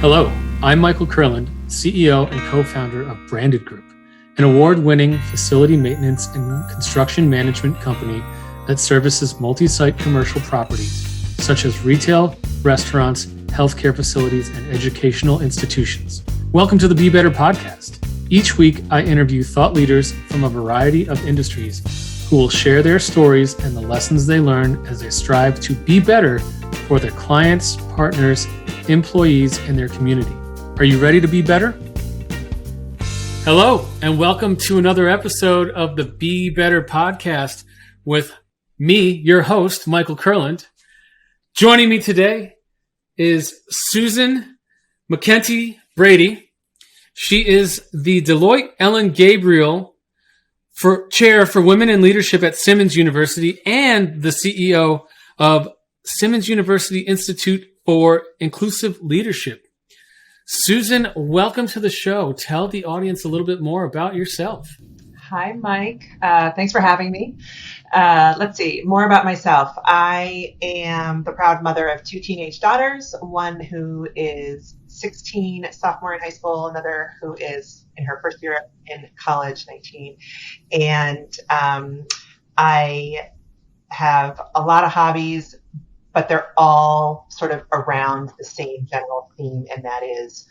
Hello, I'm Michael Kurland, CEO and co-founder of Branded Group, an award-winning facility maintenance and construction management company that services multi-site commercial properties such as retail, restaurants, healthcare facilities, and educational institutions. Welcome to the Be Better podcast. Each week, I interview thought leaders from a variety of industries who will share their stories and the lessons they learn as they strive to be better for their clients, partners, employees, and their community. Are you ready to be better? Hello, and welcome to another episode of the Be Better podcast with me, your host, Michael Kurland. Joining me today is Susan Brady. She is the Deloitte Ellen Gabriel Chair for Women in Leadership at Simmons University and the CEO of Simmons University Institute for Inclusive Leadership. Susan, welcome to the show. Tell the audience a little bit more about yourself. Hi, Mike. Thanks for having me. Let's see, more about myself. I am the proud mother of two teenage daughters, one who is 16, sophomore in high school, another who is in her first year in college, 19. And I have a lot of hobbies, but they're all sort of around the same general theme, and that is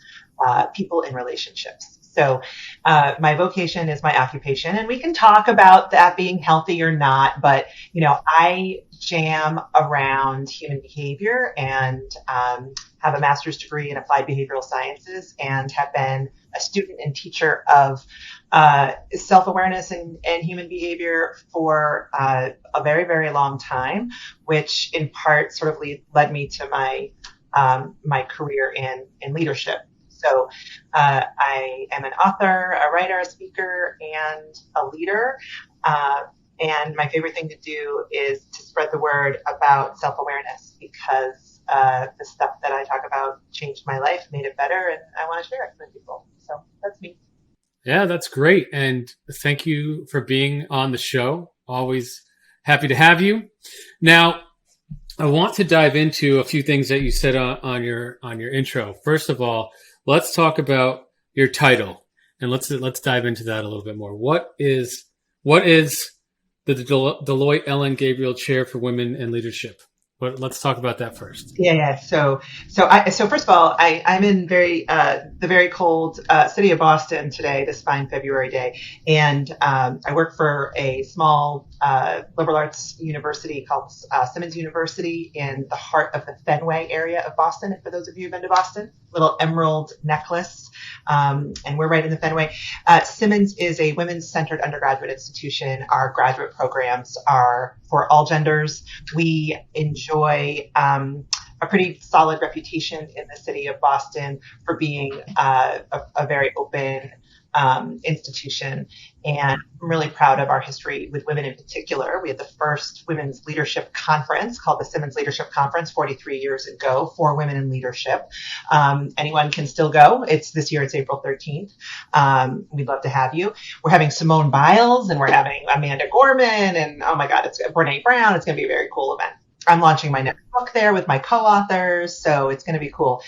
people in relationships. So my vocation is my occupation, and we can talk about that being healthy or not, but, I jam around human behavior and have a master's degree in applied behavioral sciences and have been a student and teacher of self-awareness and human behavior for a very, very long time, which in part sort of led me to my career in leadership. So I am an author, a writer, a speaker, and a leader. And my favorite thing to do is to spread the word about self-awareness because the stuff that I talk about changed my life, made it better, and I want to share it with people. So that's me. Yeah, that's great. And thank you for being on the show. Always happy to have you. Now, I want to dive into a few things that you said on your intro. First of all, let's talk about your title, and let's dive into that a little bit more. What is the Deloitte Ellen Gabriel Chair for Women in Leadership? But let's talk about that first. Yeah. So first of all, I'm in the very cold city of Boston today, this fine February day, and I work for a small liberal arts university called Simmons University in the heart of the Fenway area of Boston. And for those of you who've been to Boston, little emerald necklace, and we're right in the Fenway. Simmons is a women's-centered undergraduate institution. Our graduate programs are for all genders. We enjoy a pretty solid reputation in the city of Boston for being a very open institution, and I'm really proud of our history with women in particular. We had the first women's leadership conference called the Simmons Leadership Conference 43 years ago for women in leadership. Anyone can still go. This year, it's April 13th. We'd love to have you. We're having Simone Biles, and we're having Amanda Gorman, and oh my God, it's Brene Brown. It's going to be a very cool event. I'm launching my next book there with my co-authors, so it's going to be cool.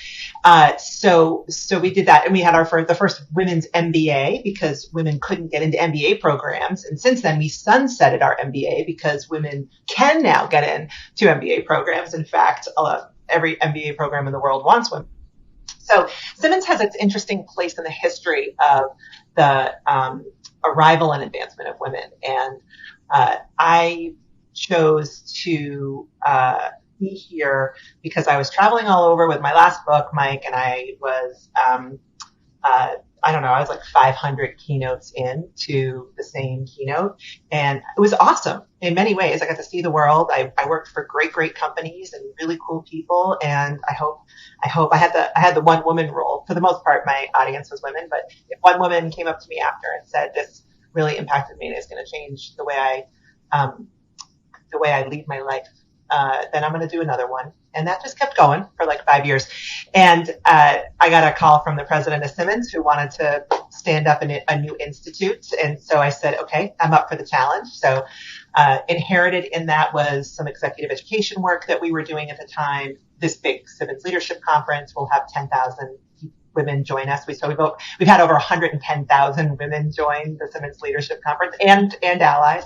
So we did that, and we had the first women's MBA because women couldn't get into MBA programs, and since then we sunsetted our MBA because women can now get into MBA programs. In fact, every MBA program in the world wants women. So Simmons has its interesting place in the history of the arrival and advancement of women, and I chose to be here because I was traveling all over with my last book, Mike, and I was, I was like 500 keynotes into the same keynote, and it was awesome in many ways. I got to see the world. I worked for great companies and really cool people, and I hope I had the one woman role. For the most part, my audience was women, but if one woman came up to me after and said, "This really impacted me and it's going to change the way I lead my life," then I'm going to do another one. And that just kept going for like 5 years. And I got a call from the president of Simmons who wanted to stand up a new institute. And so I said, okay, I'm up for the challenge. So inherited in that was some executive education work that we were doing at the time. This big Simmons Leadership Conference will have 10,000 women join us. We've had over 110,000 women join the Simmons Leadership Conference and allies.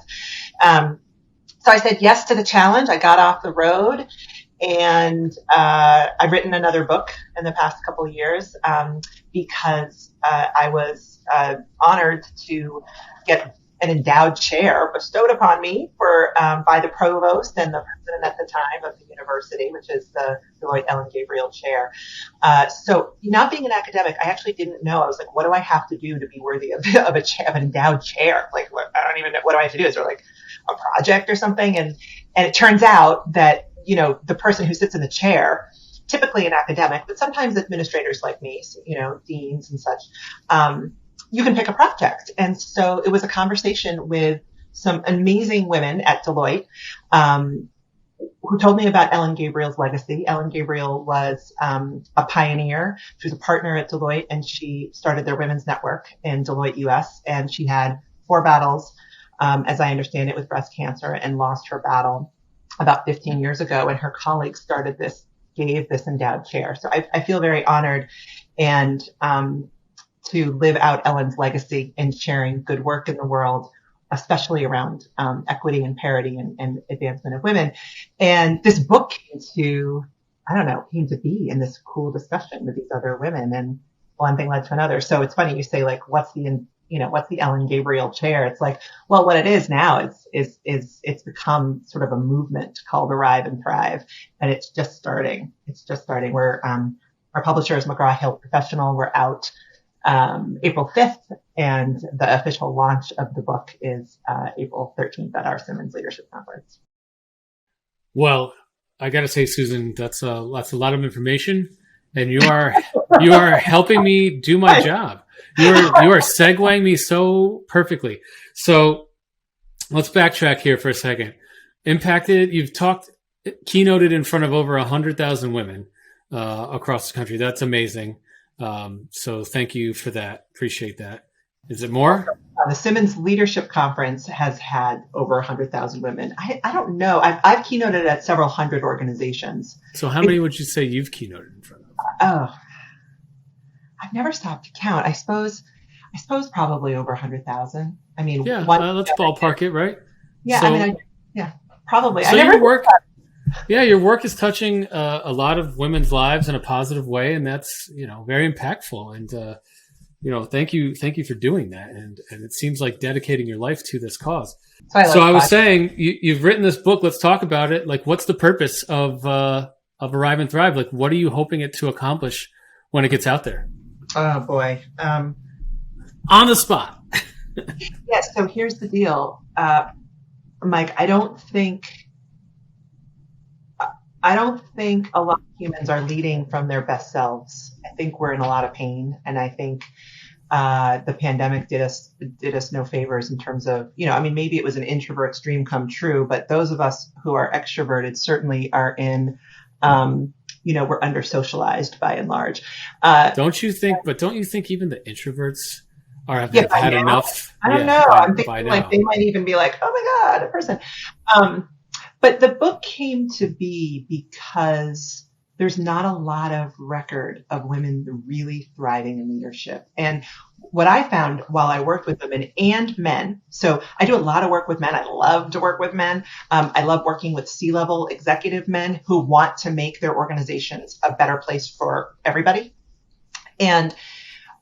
So I said yes to the challenge. I got off the road, and I've written another book in the past couple of years because I was honored to get an endowed chair bestowed upon me by the provost and the president at the time of the university, which is the Deloitte Ellen Gabriel chair. So not being an academic, I actually didn't know. I was like, what do I have to do to be worthy of an endowed chair? Like, I don't even know. What do I have to do? Is there like a project or something? And it turns out that, the person who sits in the chair, typically an academic, but sometimes administrators like me, deans and such, you can pick a project. And so it was a conversation with some amazing women at Deloitte who told me about Ellen Gabriel's legacy. Ellen Gabriel was a pioneer. She was a partner at Deloitte, and she started their women's network in Deloitte, US. And she had 4 battles, as I understand it, with breast cancer, and lost her battle about 15 years ago. And her colleagues gave this endowed chair. So I feel very honored and to live out Ellen's legacy in sharing good work in the world, especially around equity and parity and advancement of women. And this book came to be in this cool discussion with these other women, and one thing led to another. So it's funny you say, like, what's the Ellen Gabriel chair? It's like, well, what it is now is it's become sort of a movement called Arrive and Thrive, and it's just starting. We're our publisher is McGraw-Hill Professional. We're out April 5th, and the official launch of the book is April 13th at our Simmons Leadership Conference. Well, I got to say, Susan, that's a lot of information, and you are helping me do my job. You are segueing me so perfectly. So let's backtrack here for a second. You've keynoted in front of over 100,000 women across the country. That's amazing. So thank you for that. Appreciate that. Is it more? The Simmons Leadership Conference has had over 100,000 women. I don't know. I've keynoted at several hundred organizations. So how many would you say you've keynoted in front of? Oh, I've never stopped to count. I suppose probably over 100,000. I mean, yeah, let's ballpark it, right? Yeah, so, probably. So your work is touching a lot of women's lives in a positive way, and that's very impactful. And thank you for doing that. And it seems like dedicating your life to this cause. So I was saying, you've written this book. Let's talk about it. Like, what's the purpose of Arrive and Thrive? Like, what are you hoping it to accomplish when it gets out there? Oh boy, on the spot. Yes. So here's the deal, Mike. I don't think a lot of humans are leading from their best selves. I think we're in a lot of pain, and I think the pandemic did us no favors in terms of, maybe it was an introvert's dream come true, but those of us who are extroverted certainly are in, we're under socialized by and large. Don't you think even the introverts have had enough? I don't know. I'm thinking like they might even be like, oh my God, a person. But the book came to be because there's not a lot of record of women really thriving in leadership. And what I found while I worked with women and men, so I do a lot of work with men. I love to work with men. I love working with C-level executive men who want to make their organizations a better place for everybody. And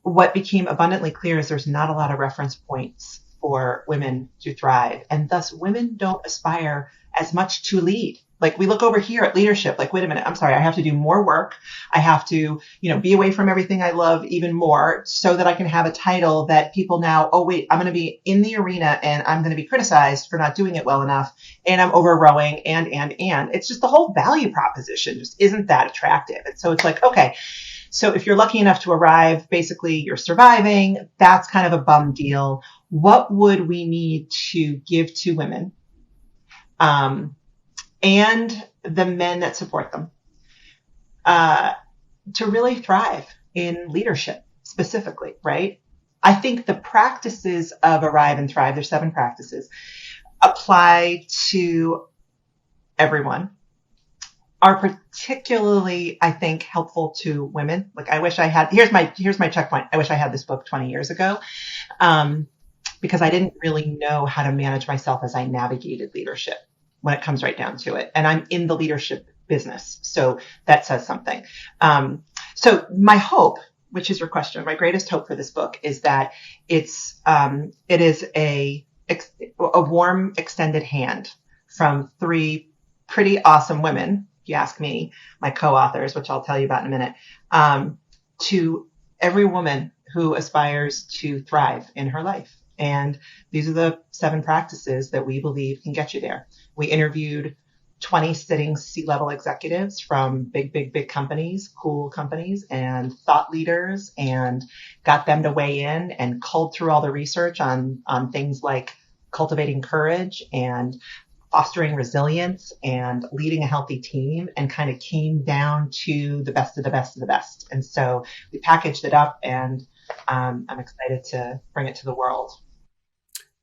what became abundantly clear is there's not a lot of reference points for women to thrive. And thus women don't aspire as much to lead. Like, we look over here at leadership, like, wait a minute, I'm sorry, I have to do more work. I have to, be away from everything I love even more so that I can have a title that people now, oh wait, I'm going to be in the arena and I'm going to be criticized for not doing it well enough. And I'm over rowing and it's just the whole value proposition just isn't that attractive. And so it's like, okay, so if you're lucky enough to arrive, basically you're surviving. That's kind of a bum deal. What would we need to give to women? And the men that support them, to really thrive in leadership specifically, right? I think the practices of Arrive and Thrive, there's 7 practices, apply to everyone. are particularly, I think, helpful to women. Like I wish I had, here's my checkpoint. I wish I had this book 20 years ago. Because I didn't really know how to manage myself as I navigated leadership when it comes right down to it. And I'm in the leadership business. So that says something. So my hope, which is your question, my greatest hope for this book is that it is a warm extended hand from three pretty awesome women, if you ask me, my co-authors, which I'll tell you about in a minute, to every woman who aspires to thrive in her life. And these are the 7 practices that we believe can get you there. We interviewed 20 sitting C-level executives from big companies, cool companies, and thought leaders, and got them to weigh in and culled through all the research on things like cultivating courage and fostering resilience and leading a healthy team, and kind of came down to the best of the best of the best. And so we packaged it up, and I'm excited to bring it to the world.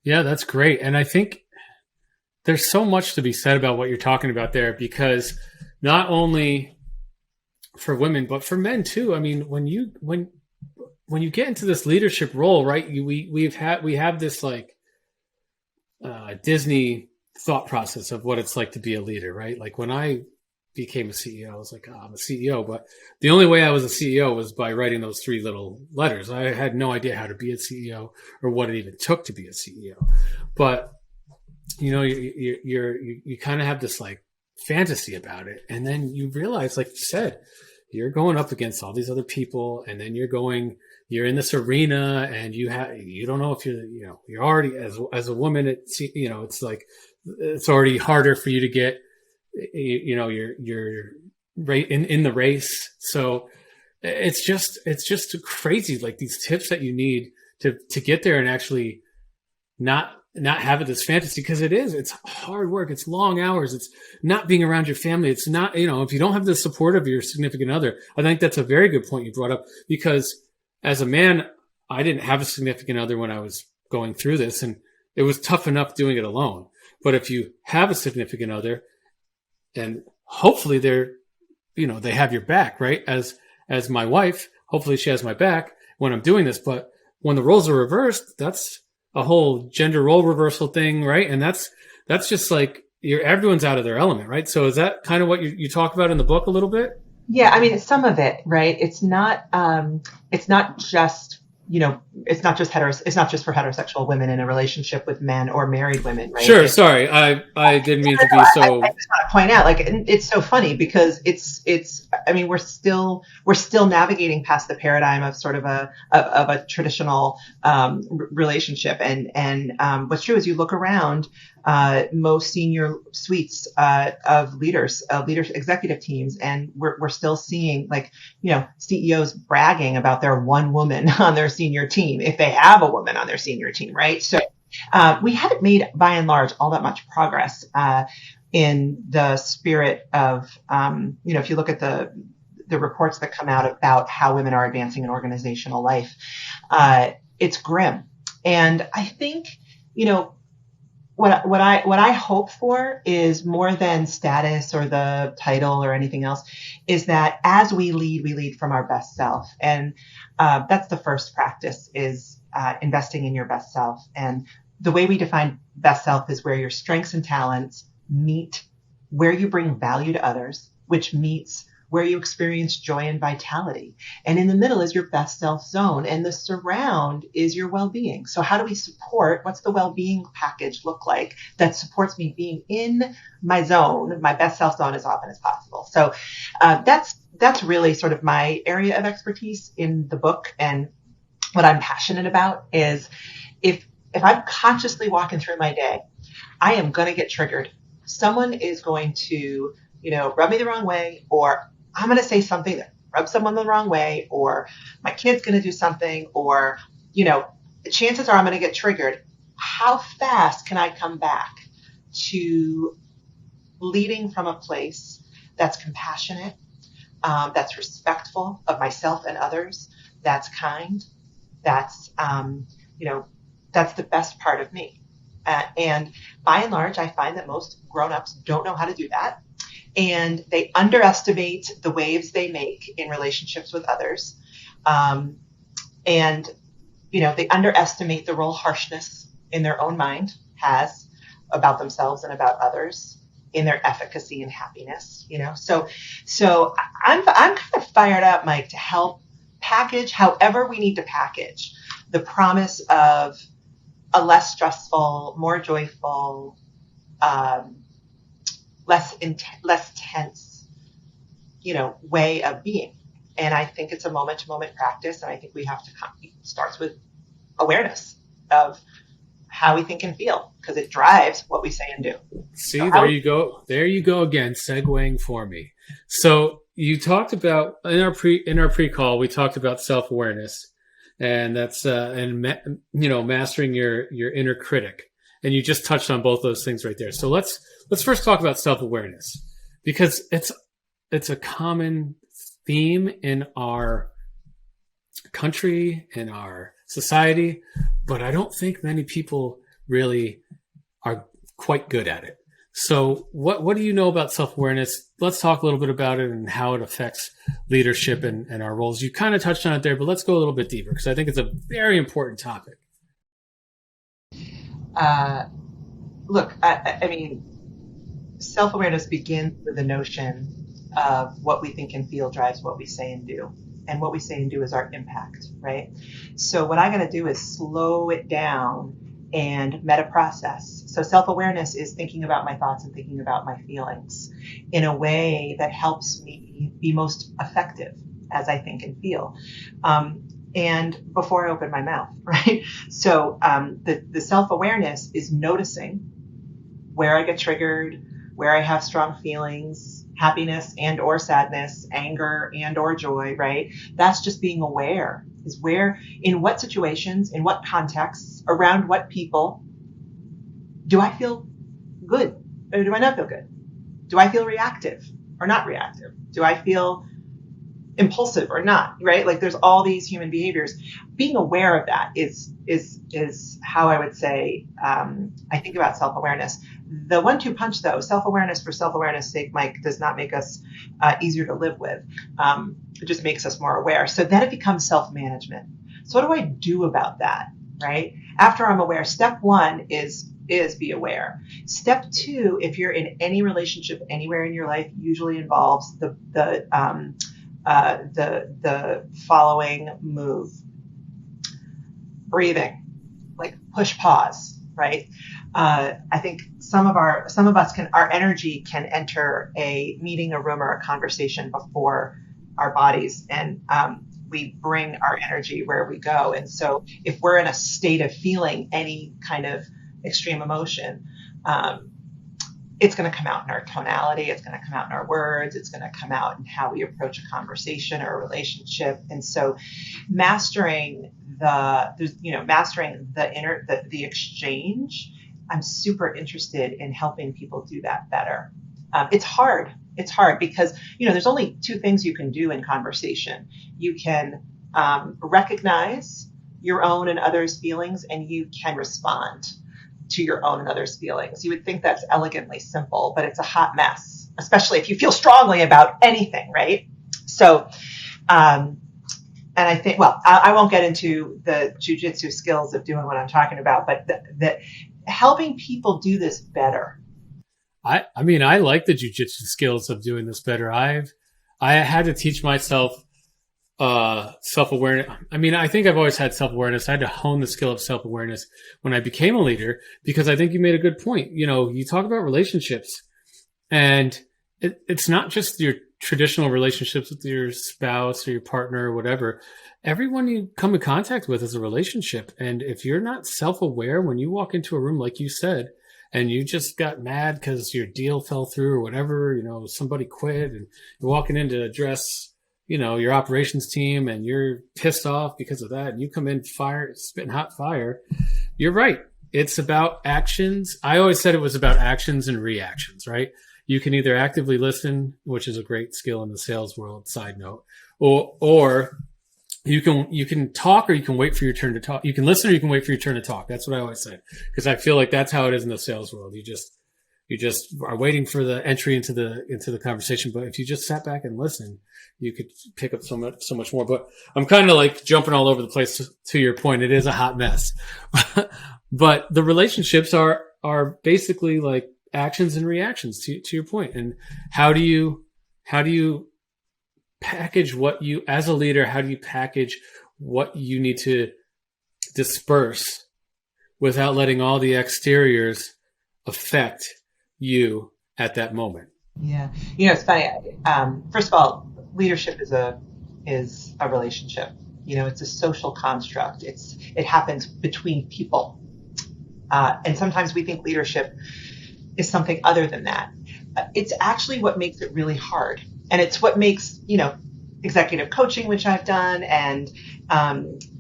Yeah, that's great. And I think there's so much to be said about what you're talking about there, because not only for women, but for men too. I mean, when you get into this leadership role, right, we have this like Disney thought process of what it's like to be a leader, right? Like when I became a CEO, I was like, oh, I'm a CEO, but the only way I was a CEO was by writing those 3 little letters. I had no idea how to be a CEO or what it even took to be a CEO. But you know, you kind of have this like fantasy about it, and then you realize, like you said, you're going up against all these other people, and then you're in this arena, and you don't know if you're already as a woman, it's like it's already harder for you to get, you're right in the race. So it's just crazy, like these tips that you need to get there and actually not have it this fantasy, because it's hard work. It's long hours. It's not being around your family. It's not, if you don't have the support of your significant other. I think that's a very good point you brought up, because as a man, I didn't have a significant other when I was going through this, and it was tough enough doing it alone. But if you have a significant other, and hopefully they have your back, right? As my wife, hopefully she has my back when I'm doing this. But when the roles are reversed, that's a whole gender role reversal thing, right? And that's just like everyone's out of their element, right? So is that kind of what you talk about in the book a little bit? Yeah, I mean, it's some of it, right? It's not just, it's not just it's not just for heterosexual women in a relationship with men or married women, right? Sure. Sorry. I didn't mean to be so. I just want to point out, like, it's so funny because I mean, we're still navigating past the paradigm of sort of a traditional, relationship. And what's true is you look around, most senior suites, of leaders, executive teams, and we're still seeing, like, CEOs bragging about their one woman on their senior team, if they have a woman on their senior team, right? So we haven't made, by and large, all that much progress in the spirit of, if you look at the reports that come out about how women are advancing in organizational life, it's grim. And I think, what I hope for is more than status or the title or anything else, is that as we lead from our best self. And that's the first practice, is investing in your best self. And the way we define best self is where your strengths and talents meet where you bring value to others, which meets where you experience joy and vitality. And in the middle is your best self zone, and the surround is your well-being. So how do we support, what's the well-being package look like that supports me being in my zone, my best self zone, as often as possible? So that's really sort of my area of expertise in the book. And what I'm passionate about is, if I'm consciously walking through my day, I am going to get triggered. Someone is going to, rub me the wrong way, or I'm going to say something that rubs someone the wrong way, or my kid's going to do something, or, chances are I'm going to get triggered. How fast can I come back to leading from a place that's compassionate, that's respectful of myself and others, that's kind, that's, that's the best part of me. And by and large, I find that most grown-ups don't know how to do that. and they underestimate the waves they make in relationships with others. And, they underestimate the role harshness in their own mind has about themselves and about others in their efficacy and happiness, So I'm kind of fired up, Mike, to help package however we need to package the promise of a less stressful, more joyful, less tense, way of being. And I think it's a moment-to-moment practice, and I think we have to it starts with awareness of how we think and feel, because it drives what we say and do. See, there you go. There you go again, segueing for me. So you talked about in our pre-call, we talked about self-awareness, and that's mastering your inner critic. And you just touched on both those things right there. So let's first talk about self-awareness, because it's a common theme in our country, in our society, but I don't think many people really are quite good at it. So what do you know about self-awareness? Let's talk a little bit about it and how it affects leadership and our roles. You kind of touched on it there, but let's go a little bit deeper, because I think it's a very important topic. Look, I mean, self-awareness begins with the notion of what we think and feel drives what we say and do. And what we say and do is our impact, right? So what I'm going to do is slow it down and meta-process. So self-awareness is thinking about my thoughts and thinking about my feelings in a way that helps me be most effective as I think and feel. And before I open my mouth, right? So the self-awareness is noticing where I get triggered, where I have strong feelings, happiness and or sadness, anger and or joy, right? That's just being aware, is where, in what situations, in what contexts, around what people, do I feel good or do I not feel good? Do I feel reactive or not reactive? Do I feel impulsive or not, right? Like there's all these human behaviors. Being aware of that is how I would say I think about self-awareness. The 1-2 punch, though, self-awareness for self-awareness' sake, Mike, does not make us easier to live with. It just makes us more aware. So then it becomes self-management. So what do I do about that, right? After I'm aware, step 1 is be aware. Step 2, if you're in any relationship anywhere in your life, usually involves the following move: breathing, like push pause, right? I think some of us our energy can enter a meeting, a room, or a conversation before our bodies, and we bring our energy where we go. And so if we're in a state of feeling any kind of extreme emotion, it's going to come out in our tonality. It's going to come out in our words. It's going to come out in how we approach a conversation or a relationship. And so mastering the exchange, I'm super interested in helping people do that better. It's hard. It's hard because, there's only 2 things you can do in conversation. You can recognize your own and others' feelings, and you can respond to your own and others' feelings. You would think that's elegantly simple, but it's a hot mess, especially if you feel strongly about anything, right? So, and I think, I won't get into the jujitsu skills of doing what I'm talking about, but the helping people do this better. I like the jujitsu skills of doing this better. I had to teach myself self-awareness. I think I've always had self-awareness. I had to hone the skill of self-awareness when I became a leader, because I think you made a good point. You talk about relationships, and it's not just your traditional relationships with your spouse or your partner or whatever. Everyone you come in contact with is a relationship. And if you're not self-aware when you walk into a room, like you said, and you just got mad because your deal fell through or whatever, somebody quit, and you're walking in to address your operations team, and you're pissed off because of that, and you come in spitting hot fire. You're right. It's about actions. I always said it was about actions and reactions, right? You can either actively listen, which is a great skill in the sales world, side note, or you can talk, or you can wait for your turn to talk. You can listen, or you can wait for your turn to talk. That's what I always say, because I feel like that's how it is in the sales world. You just are waiting for the entry into the conversation. But if you just sat back and listened, you could pick up so much more. But I'm kind of like jumping all over the place to your point. It is a hot mess, but the relationships are basically like actions and reactions to your point. And how do you package what you, as a leader, how do you package what you need to disperse without letting all the exteriors affect you at that moment? Yeah. It's funny. First of all, leadership is a relationship. It's a social construct. It happens between people. And sometimes we think leadership is something other than that. It's actually what makes it really hard. And it's what makes, executive coaching, which I've done, and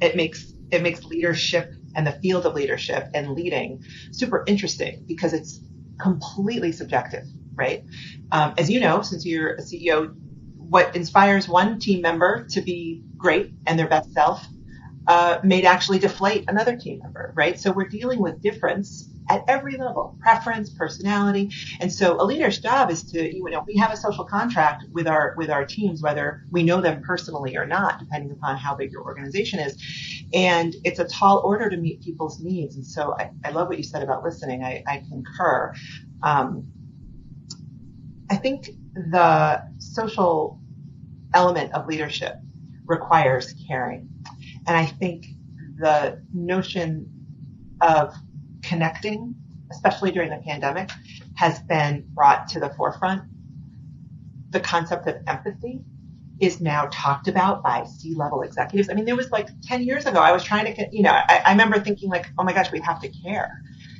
it makes leadership and the field of leadership and leading super interesting because it's completely subjective, right? As you know, since you're a CEO, what inspires one team member to be great and their best self may actually deflate another team member, right? So we're dealing with difference at every level, preference, personality. And so a leader's job is to, we have a social contract with our teams, whether we know them personally or not, depending upon how big your organization is. And it's a tall order to meet people's needs. And so I love what you said about listening. I concur. I think the social element of leadership requires caring. And I think the notion of connecting, especially during the pandemic, has been brought to the forefront. The concept of empathy is now talked about by C-level executives. I mean, there was like 10 years ago, I was trying to, I remember thinking like, oh my gosh, we have to care.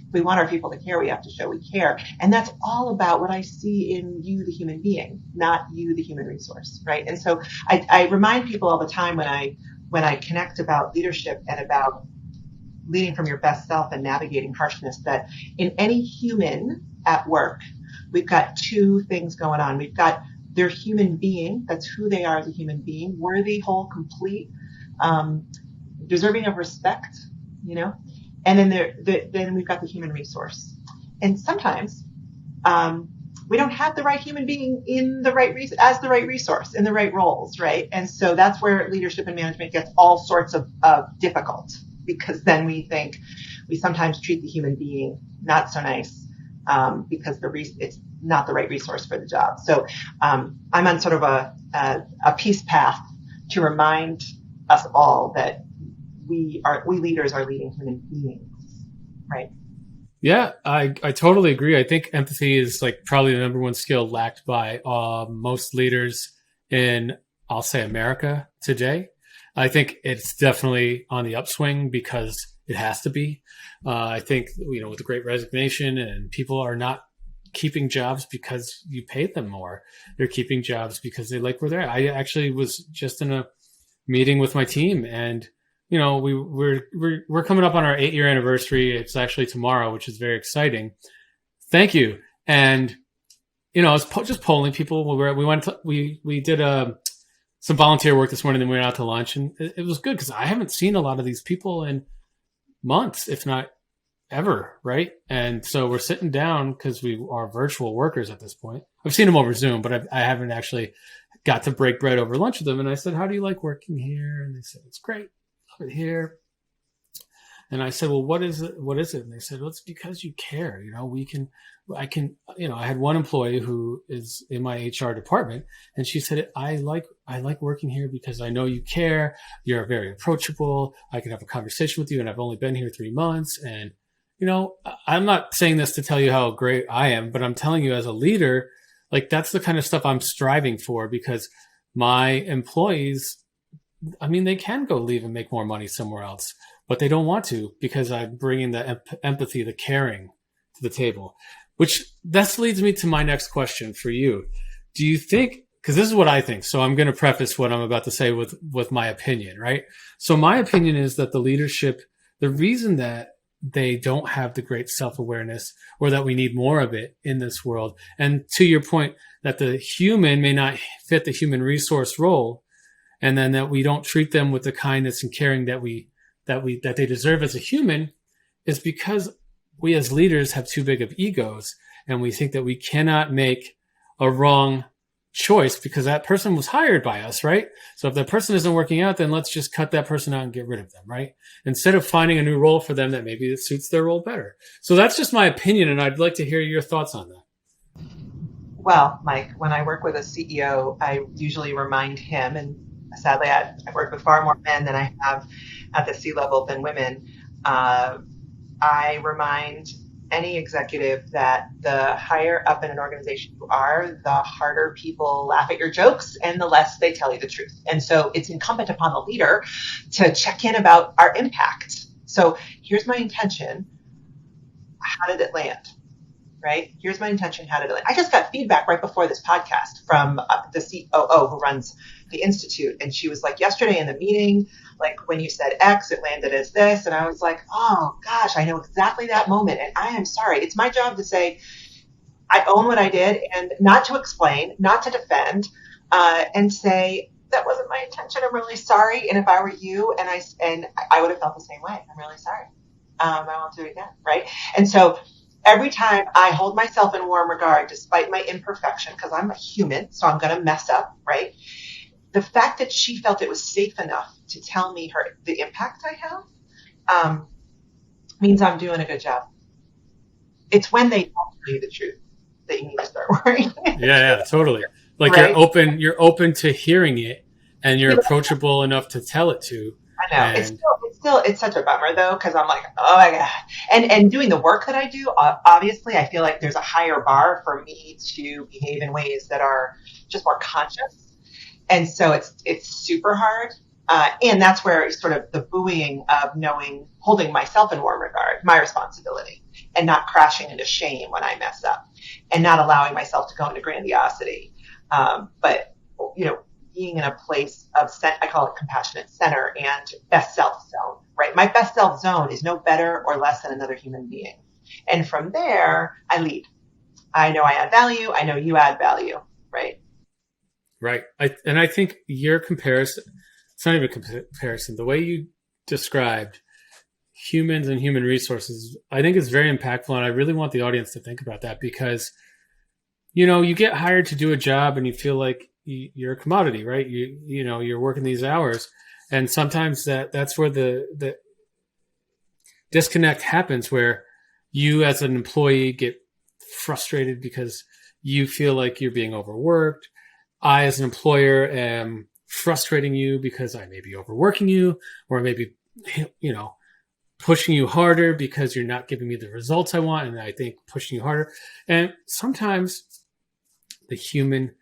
If we want our people to care, we have to show we care. And that's all about what I see in you, the human being, not you, the human resource, right? And so I remind people all the time when I connect about leadership and about leading from your best self and navigating harshness, that in any human at work, we've got two things going on. We've got their human being, that's who they are as a human being, worthy, whole, complete, deserving of respect, and then we've got the human resource. And sometimes we don't have the right human being in the right as the right resource in the right roles, right? And so that's where leadership and management gets all sorts of difficult, because then we sometimes treat the human being not so nice because it's not the right resource for the job. So I'm on sort of a peace path to remind us all that we leaders are leading human beings, right? Yeah, I totally agree. I think empathy is like probably the number one skill lacked by most leaders in, I'll say, America today. I think it's definitely on the upswing because it has to be. I think, with the Great Resignation, and people are not keeping jobs because you paid them more. They're keeping jobs because they like where they're at. I actually was just in a meeting with my team, and we're coming up on our 8-year anniversary. It's actually tomorrow, which is very exciting. Thank you. And I was just polling people. We did some volunteer work this morning, then we went out to lunch, and it was good because I haven't seen a lot of these people in months, if not ever, right? And so we're sitting down because we are virtual workers at this point. I've seen them over Zoom, but I haven't actually got to break bread over lunch with them. And I said, how do you like working here? And they said, it's great. Love it here. And I said, well, what is it? What is it? And they said, well, it's because you care. I had one employee who is in my HR department, and she said, I like working here because I know you care. You're very approachable. I can have a conversation with you, and I've only been here 3 months. And, I'm not saying this to tell you how great I am, but I'm telling you as a leader, like that's the kind of stuff I'm striving for, because my employees, they can go leave and make more money somewhere else, but they don't want to, because I'm bringing the empathy, the caring to the table. Which that leads me to my next question for you. Do you think, because this is what I think, so I'm going to preface what I'm about to say with my opinion, right? So my opinion is that the leadership, the reason that they don't have the great self-awareness, or that we need more of it in this world, and to your point, that the human may not fit the human resource role, and then that we don't treat them with the kindness and caring that they deserve as a human, is because we as leaders have too big of egos, and we think that we cannot make a wrong choice because that person was hired by us, right? So if that person isn't working out, then let's just cut that person out and get rid of them, right? Instead of finding a new role for them that maybe it suits their role better. So that's just my opinion, and I'd like to hear your thoughts on that. Well, Mike, when I work with a CEO, I usually remind him, and sadly, I work with far more men than I have at the C level than women. I remind any executive that the higher up in an organization you are, the harder people laugh at your jokes and the less they tell you the truth. And so it's incumbent upon the leader to check in about our impact. So here's my intention. How did it land? Right? Here's my intention. How did it land? I just got feedback right before this podcast from the COO who runs the Institute. And she was like, yesterday in the meeting, like when you said X, it landed as this. And I was like, oh gosh, I know exactly that moment. And I am sorry. It's my job to say, I own what I did, and not to explain, not to defend, and say, that wasn't my intention. I'm really sorry. And if I were you, and I would have felt the same way. I'm really sorry. I won't do it again. Right. And so every time I hold myself in warm regard, despite my imperfection, because I'm a human, so I'm going to mess up, right? The fact that she felt it was safe enough to tell me the impact I have means I'm doing a good job. It's when they don't tell you the truth that you need to start worrying. Yeah, totally. Like right? You're open to hearing it, and you're approachable enough to tell it to. I know. It's such a bummer though, because I'm like, oh my God. And doing the work that I do, obviously I feel like there's a higher bar for me to behave in ways that are just more conscious. And so it's super hard. And that's where sort of the buoying of holding myself in warm regard, my responsibility, and not crashing into shame when I mess up, and not allowing myself to go into grandiosity. But, being in a place of, I call it compassionate center and best self zone, right? My best self zone is no better or less than another human being. And from there, I lead. I know I add value. I know you add value, right? Right. I think your comparison, it's not even a comparison, the way you described humans and human resources, I think is very impactful. And I really want the audience to think about that because, you get hired to do a job and you feel like you're a commodity, right? You're working these hours, and sometimes that's where the disconnect happens, where you as an employee get frustrated because you feel like you're being overworked. I as an employer am frustrating you because I may be overworking you, or maybe pushing you harder because you're not giving me the results I want, and I think pushing you harder. And sometimes the human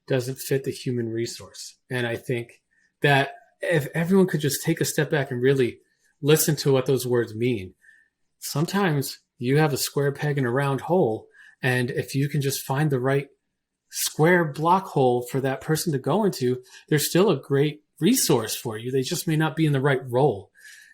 doesn't fit the human resource. And I think that if everyone could just take a step back and really listen to what those words mean, sometimes you have a square peg in a round hole. And if you can just find the right square block hole for that person to go into, there's still a great resource for you. They just may not be in the right role.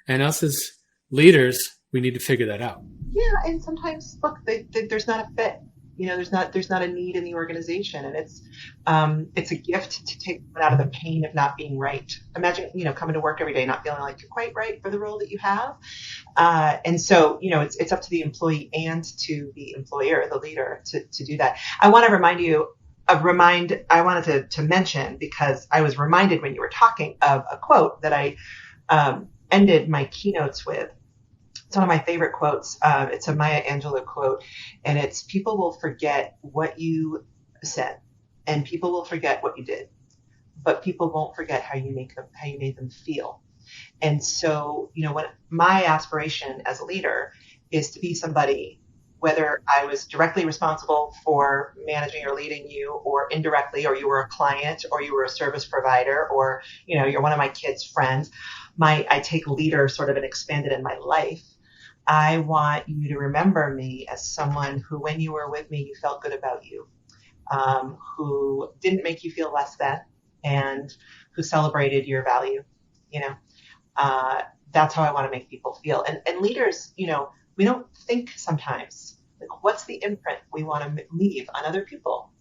And us as leaders, we need to figure that out. Yeah. And sometimes, look, there's not a fit. There's not a need in the organization, and it's a gift to take someone out of the pain of not being right. Imagine, coming to work every day not feeling like you're quite right for the role that you have, and so it's up to the employee and to the employer, the leader, to do that. I want to I wanted to mention, because I was reminded when you were talking of a quote that I ended my keynotes with. It's one of my favorite quotes. It's a Maya Angelou quote, and it's, people will forget what you said, and people will forget what you did, but people won't forget how you made them feel. And so, what my aspiration as a leader is to be somebody, whether I was directly responsible for managing or leading you, or indirectly, or you were a client, or you were a service provider, or, you're one of my kids' friends. I take leader sort of and expand it in my life. I want you to remember me as someone who, when you were with me, you felt good about you, who didn't make you feel less than, and who celebrated your value. That's how I want to make people feel. And leaders, we don't think sometimes, like, what's the imprint we want to leave on other people,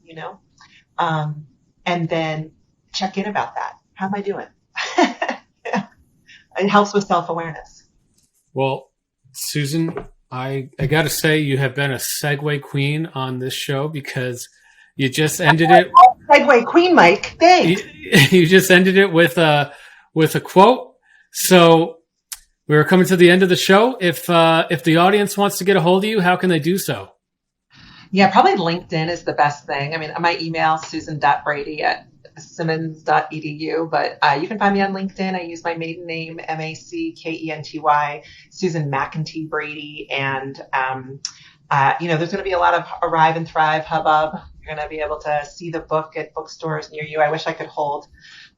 and then check in about that. How am I doing? It helps with self-awareness. Well, Susan, I got to say, you have been a segue queen on this show because you just ended it. Segue queen, Mike. Thanks. You just ended it with a quote. So we're coming to the end of the show. If the audience wants to get a hold of you, how can they do so? Yeah, probably LinkedIn is the best thing. I mean, my email, susan.brady@simmons.edu, but you can find me on LinkedIn. I use my maiden name, Mackenty, Susan McEntee Brady. And, there's going to be a lot of Arrive and Thrive hubbub. You're going to be able to see the book at bookstores near you. I wish I could hold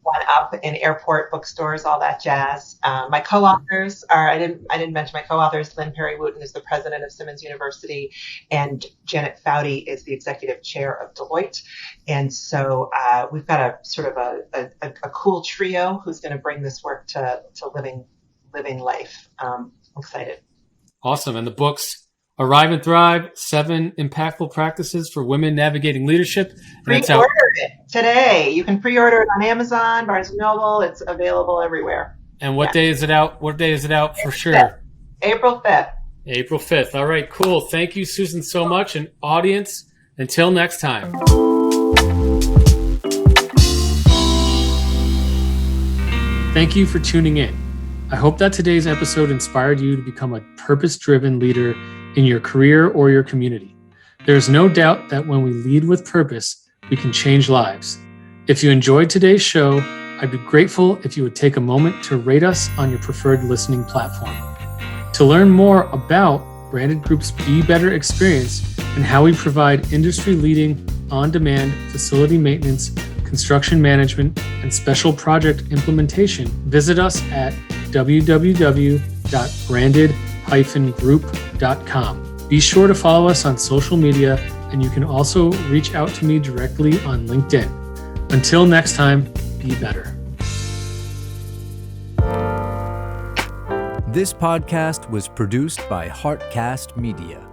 one up in airport bookstores, all that jazz. My co-authors are, I didn't mention my co-authors. Lynn Perry Wooten is the president of Simmons University, and Janet Foudy is the executive chair of Deloitte. And so we've got a sort of a cool trio who's going to bring this work to living life. I'm excited. Awesome. And the books, Arrive and Thrive, 7 Impactful Practices for Women Navigating Leadership. Pre-order it today. You can pre-order it on Amazon, Barnes & Noble. It's available everywhere. And what day is it out? What day is it out for sure? 5th. April 5th. April 5th. All right, cool. Thank you, Susan, so much. And audience, until next time. Thank you for tuning in. I hope that today's episode inspired you to become a purpose-driven leader in your career or your community. There is no doubt that when we lead with purpose, we can change lives. If you enjoyed today's show, I'd be grateful if you would take a moment to rate us on your preferred listening platform. To learn more about Branded Group's Be Better experience and how we provide industry-leading, on-demand facility maintenance, construction management, and special project implementation, visit us at www.branded-group.com. Be sure to follow us on social media, and you can also reach out to me directly on LinkedIn. Until next time, be better. This podcast was produced by Heartcast Media.